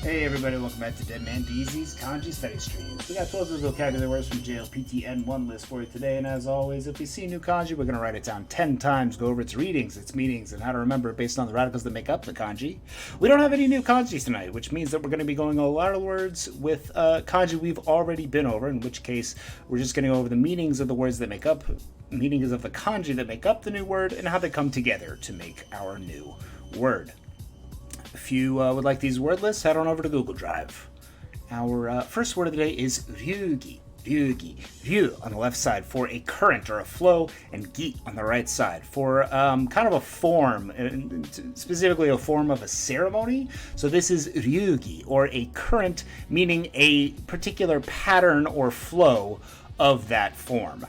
Hey everybody, welcome back to Dead Man DZ's Kanji Study Streams. We got 12 of those vocabulary words from JLPT N1 list for you today, and as always, if we see new kanji, we're going to write it down 10 times, go over its readings, its meanings, and how to remember it based on the radicals that make up the kanji. We don't have any new kanjis tonight, which means that we're going to be going a lot of words with kanji we've already been over, in which case we're just going to go over the meanings of the words that make up, meanings of the kanji that make up the new word, and how they come together to make our new word. If you would like these word lists, head on over to Google Drive. Our first word of the day is ryugi. Ryugi. Ryu on the left side for a current or a flow, and gi on the right side for kind of a form, specifically a form of a ceremony. So this is ryugi, or a current, meaning a particular pattern or flow of that form.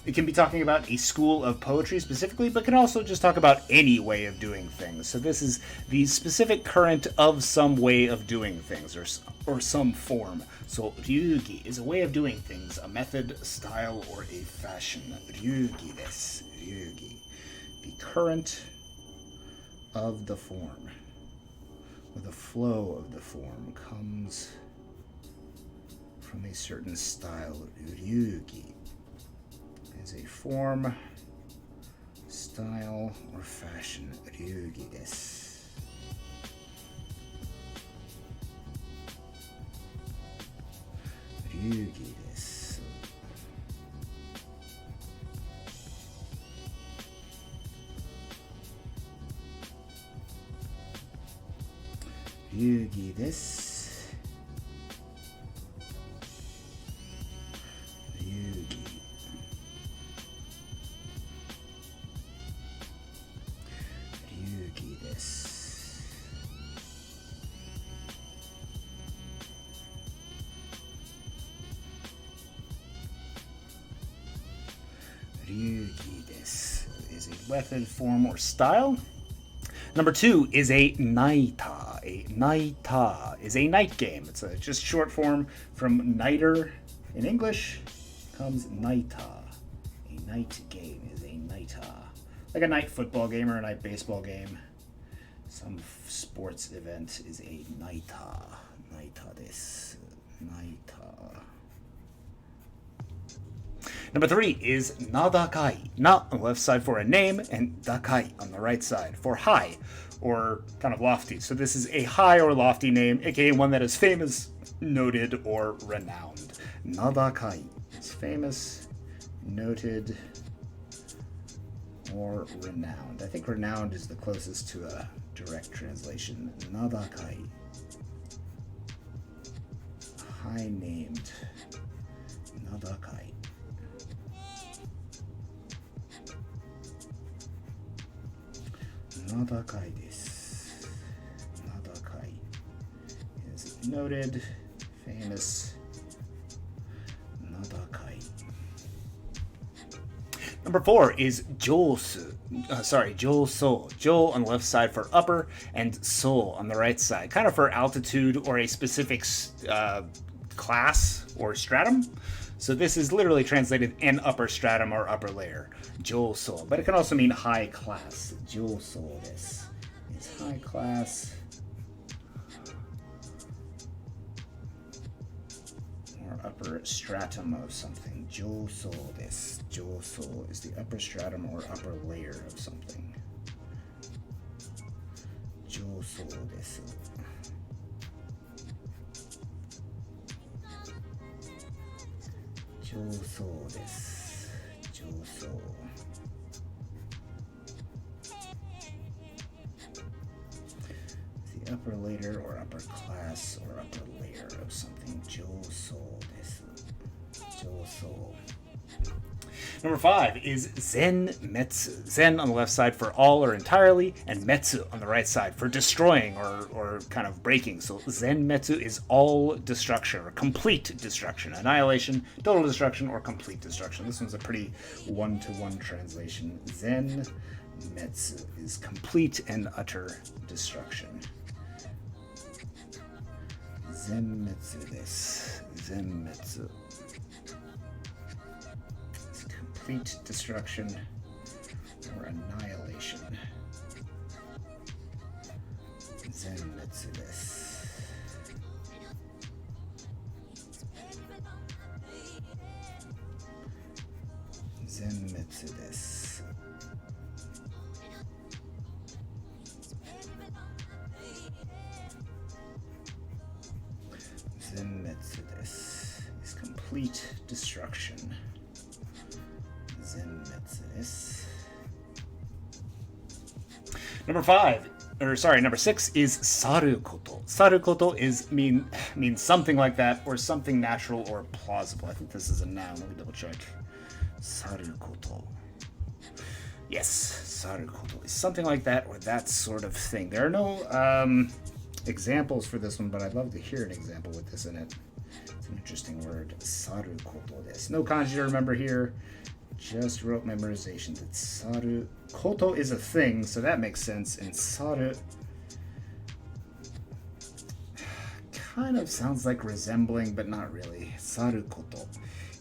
It can be talking about a school of poetry specifically, but can also just talk about any way of doing things. So this is the specific current of some way of doing things, or some form. So ryugi is a way of doing things, a method, style, or a fashion. Ryugi desu. Ryugi. The current of the form, or the flow of the form, comes from a certain style. Ryugi is a form, style, or fashion. Ryugi desu. Ryugi desu. Ryugi desu. Ryugi desu is a method, form, or style. Number 2 is a naita. A naita is a night game. It's a just short form from nighter in English. Comes naita. A night game is a naita. Like a night football game or a night baseball game. Some sports event is a naita. Naita desu. Naita. Number 3 is nadakai. Na on the left side for a name, and dakai on the right side for high, or kind of lofty. So this is a high or lofty name, aka one that is famous, noted, or renowned. Nadakai is famous, noted, or renowned. I think renowned is the closest to a direct translation. Nadakai. High named. Nadakai. Nadakai desu. Nadakai is noted, famous. Nadakai. Number 4 is josu. Joso. Jo on the left side for upper, and so on the right side, kind of for altitude or a specific class or stratum. So this is literally translated an upper stratum or upper layer. Joso. But it can also mean high class. Joso desu is high class or upper stratum of something. Joso desu. Joso is the upper stratum or upper layer of something. Joso desu. Joso desu. Joso. The upper layer or upper class or upper layer of something. Joso desu. Joso. Number 5 is zenmetsu. Zen on the left side for all or entirely, and metsu on the right side for destroying or kind of breaking. So zenmetsu is all destruction or complete destruction. Annihilation, total destruction, or complete destruction. This one's a pretty one-to-one translation. Zenmetsu is complete and utter destruction. Zenmetsu desu. Zenmetsu. Complete destruction or annihilation. Zenmetsu desu. desu. Zenmetsu desu is complete destruction. Zenmetsu desu. Number 6 is sarukoto. Sarukoto means something like that, or something natural or plausible. I think this is a noun. Let me double check. Sarukoto. Yes, sarukoto is something like that, or that sort of thing. There are no examples for this one, but I'd love to hear an example with this in it. It's an interesting word. Sarukoto desu. No kanji to remember here. Just rote memorization. That saru koto is a thing, so that makes sense. And saru kind of sounds like resembling, but not really. Saru koto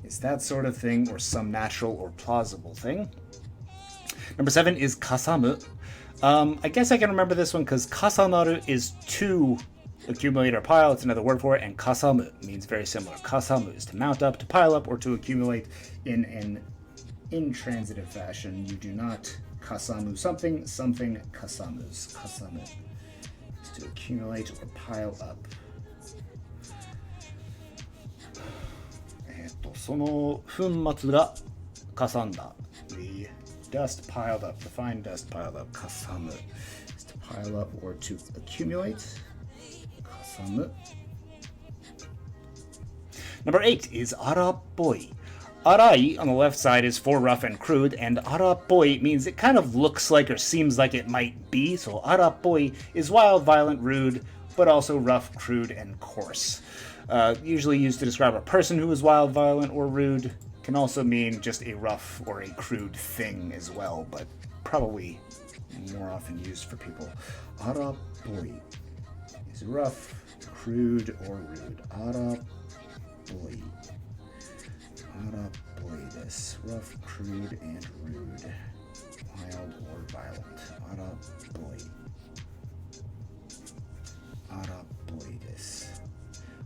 is that sort of thing, or some natural or plausible thing. Number 7 is kasamu. I guess I can remember this one because kasanaru is to accumulate or pile. It's another word for it. And kasamu means very similar. Kasamu is to mount up, to pile up, or to accumulate in an intransitive fashion. You do not kasamu something, something kasamus. Kasamu is to accumulate or pile up. その粉末がかさんだ. The dust piled up, the fine dust piled up. Kasamu is to pile up or to accumulate. Kasamu. Number 8 is arappoi. Arai on the left side is for rough and crude, and arappoi means it kind of looks like or seems like it might be. So arappoi is wild, violent, rude, but also rough, crude, and coarse. Usually used to describe a person who is wild, violent, or rude. Can also mean just a rough or a crude thing as well, but probably more often used for people. Arappoi is rough, crude, or rude. Arappoi. Arappoi desu. Rough, crude, and rude. Wild or violent. Arappoi. Arappoi desu.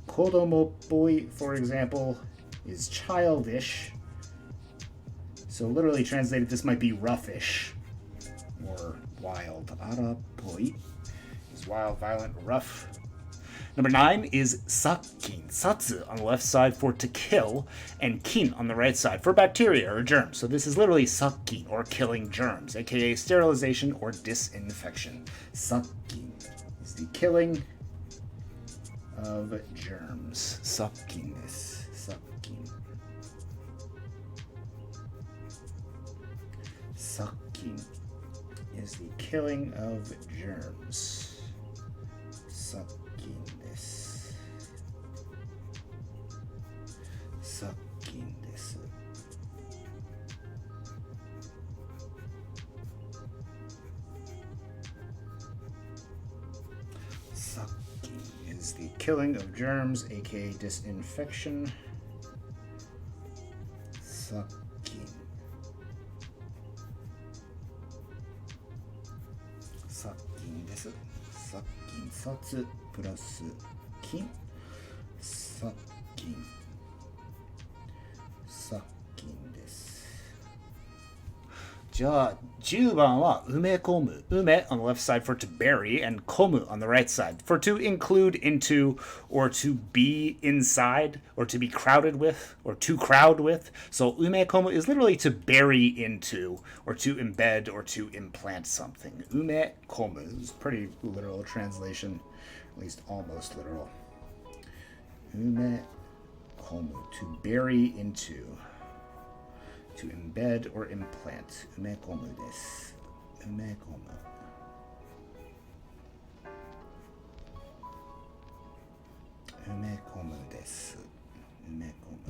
Kodomo-poi, for example, is childish. So literally translated, this might be roughish or wild. Arappoi is wild, violent, rough. Number 9 is sakkin. Satsu on the left side for to kill, and kin on the right side for bacteria or germs. So this is literally sakkin, or killing germs, aka sterilization or disinfection. Sakkin is the killing of germs. Sakkin desu. Sakkin. Sakkin is the killing of germs. Sakkin desu. Sakkin desu. Sakkin is the killing of germs, aka disinfection. Sakkin. Sakkin desu. Sakkin. Satsu plus kin. Sakkin. Sakkin desu. じゃあ10番は埋め込む。埋め on the left side for to bury, and 込む on the right side for to include into, or to be inside, or to be crowded with, or to crowd with. So 埋め込む is literally to bury into, or to embed, or to implant something. 埋め込む is pretty literal translation, at least almost literal. 埋め込む to bury into. To embed or implant. 埋め込むです。埋め込む。埋め込むです。埋め込む。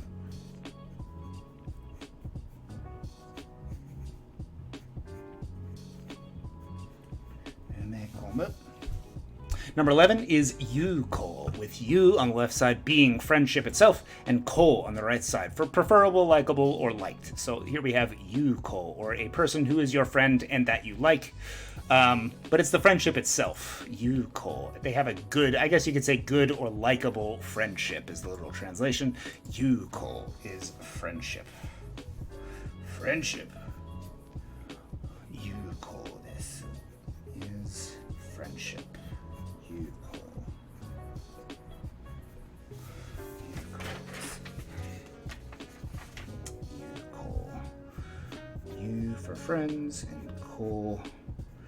埋め込む。Number 11 is yuko, with you on the left side being friendship itself, and ko on the right side for preferable, likable, or liked. So here we have yuko, or a person who is your friend and that you like. But it's the friendship itself, yuko. They have a good, I guess you could say good or likable friendship is the literal translation. Yuko is friendship. Friendship. friends, and ko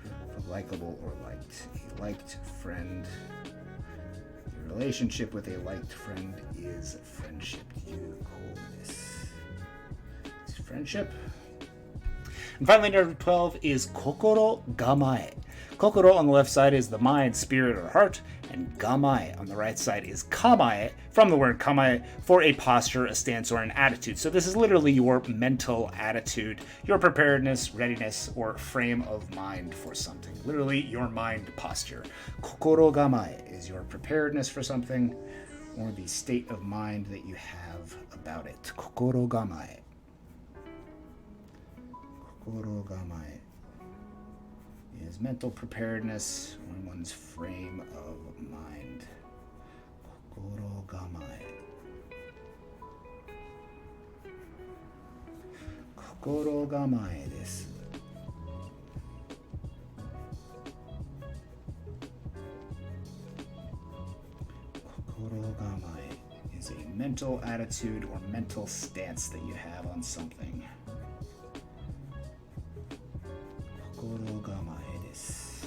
for likable or liked. A liked friend. Your relationship with a liked friend is friendship. It's friendship. And finally, number 12 is kokoro gamae. Kokoro on the left side is the mind, spirit, or heart, and gamae on the right side is kamae, from the word kamae, for a posture, a stance, or an attitude. So this is literally your mental attitude, your preparedness, readiness, or frame of mind for something. Literally your mind posture. Kokoro gamae is your preparedness for something, or the state of mind that you have about it. Kokoro gamae. Kokoro gamae is mental preparedness on one's frame of mind. Kokoro gamae. Kokoro gamae desu. Kokoro gamae is a mental attitude or mental stance that you have on something. Kokoro gamae desu.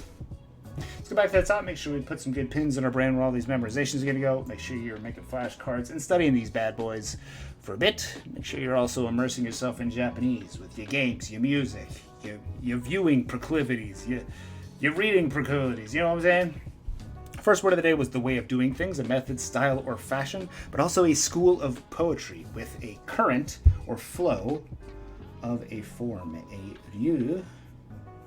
Let's go back to the top. Make sure we put some good pins in our brain where all these memorizations are going to go. Make sure you're making flashcards and studying these bad boys for a bit. Make sure you're also immersing yourself in Japanese with your games, your music, your viewing proclivities, your reading proclivities. You know what I'm saying? First word of the day was the way of doing things, a method, style, or fashion, but also a school of poetry with a current or flow of a form. A ryu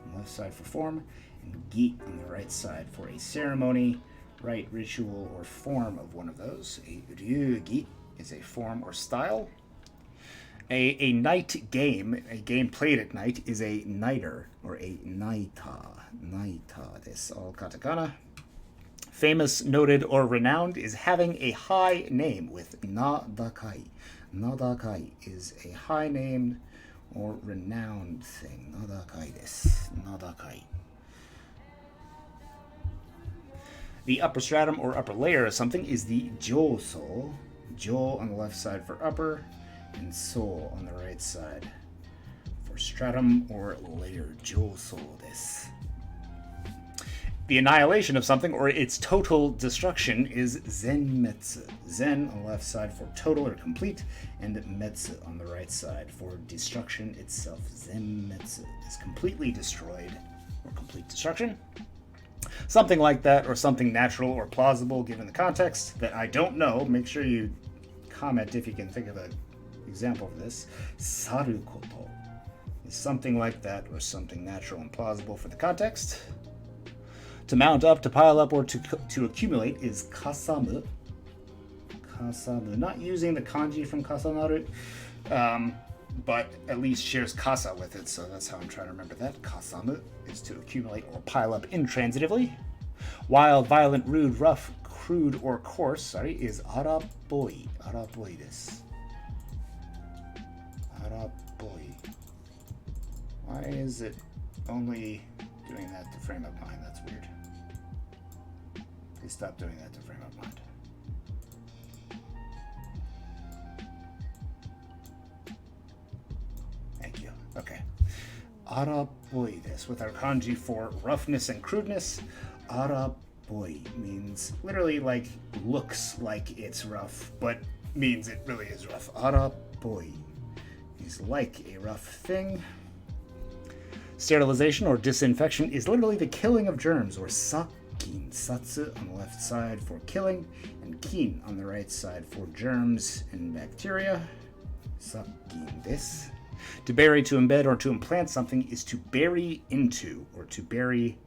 on the left side for form, and gi on the right side for a ceremony, rite, ritual, or form of one of those. A ryu-gi is a form or style. A night game, a game played at night, is a nighter or a naita. Naita desu, all katakana. Famous, noted, or renowned is having a high name with nadakai. Nadakai is a high name or renowned thing. Nadakai desu. Nadakai. The upper stratum or upper layer of something is the joso. Jo on the left side for upper, and so on the right side for stratum or layer. Joso desu. The annihilation of something or its total destruction is zenmetsu. Zen on the left side for total or complete, and metsu on the right side for destruction itself. Zenmetsu is completely destroyed or complete destruction. Something like that, or something natural or plausible given the context that I don't know. Make sure you comment if you can think of an example of this. Saru koto is something like that, or something natural and plausible for the context. To mount up, to pile up, or to accumulate is kasamu. Kasamu. Not using the kanji from kasanaru, but at least shares kasa with it, so that's how I'm trying to remember that. Kasamu is to accumulate or pile up intransitively. Wild, violent, rude, rough, crude, or coarse, is araboi. Araboi desu. Araboi. Why is it only doing that to frame up mind? That's weird. Please stop doing that to frame up mind. Thank you. Okay. Araboi desu, with our kanji for roughness and crudeness. Araboi means literally like looks like it's rough, but means it really is rough. Araboi is like a rough thing. Sterilization or disinfection is literally the killing of germs, or sakin. Satsu on the left side for killing, and kin on the right side for germs and bacteria. Sakin desu. To bury, to embed, or to implant something is to bury into, or to bury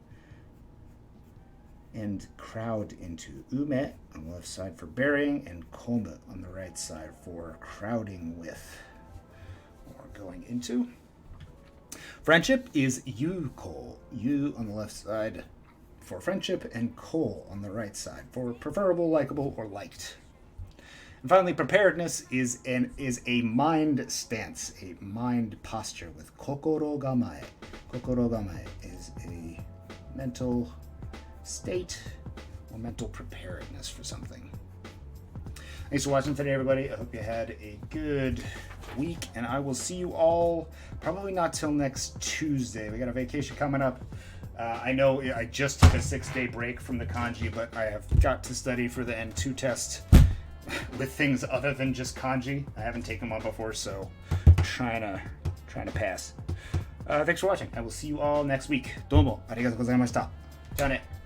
and crowd into. Ume on the left side for burying, and komu on the right side for crowding with, or going into. Friendship is yuko. Yu on the left side for friendship, and ko on the right side for preferable, likable, or liked. And finally, preparedness is a mind stance, a mind posture with kokoro gamae. Kokoro gamae is a mental state or mental preparedness for something. Thanks for watching today, everybody. I hope you had a good week, and I will see you all probably not till next Tuesday. We got a vacation coming up. I know I just took a 6-day break from the kanji, but I have got to study for the N2 test with things other than just kanji. I haven't taken one before, so trying to pass. Thanks for watching. I will see you all next week. Domo arigatou gozaimashita. じゃあね。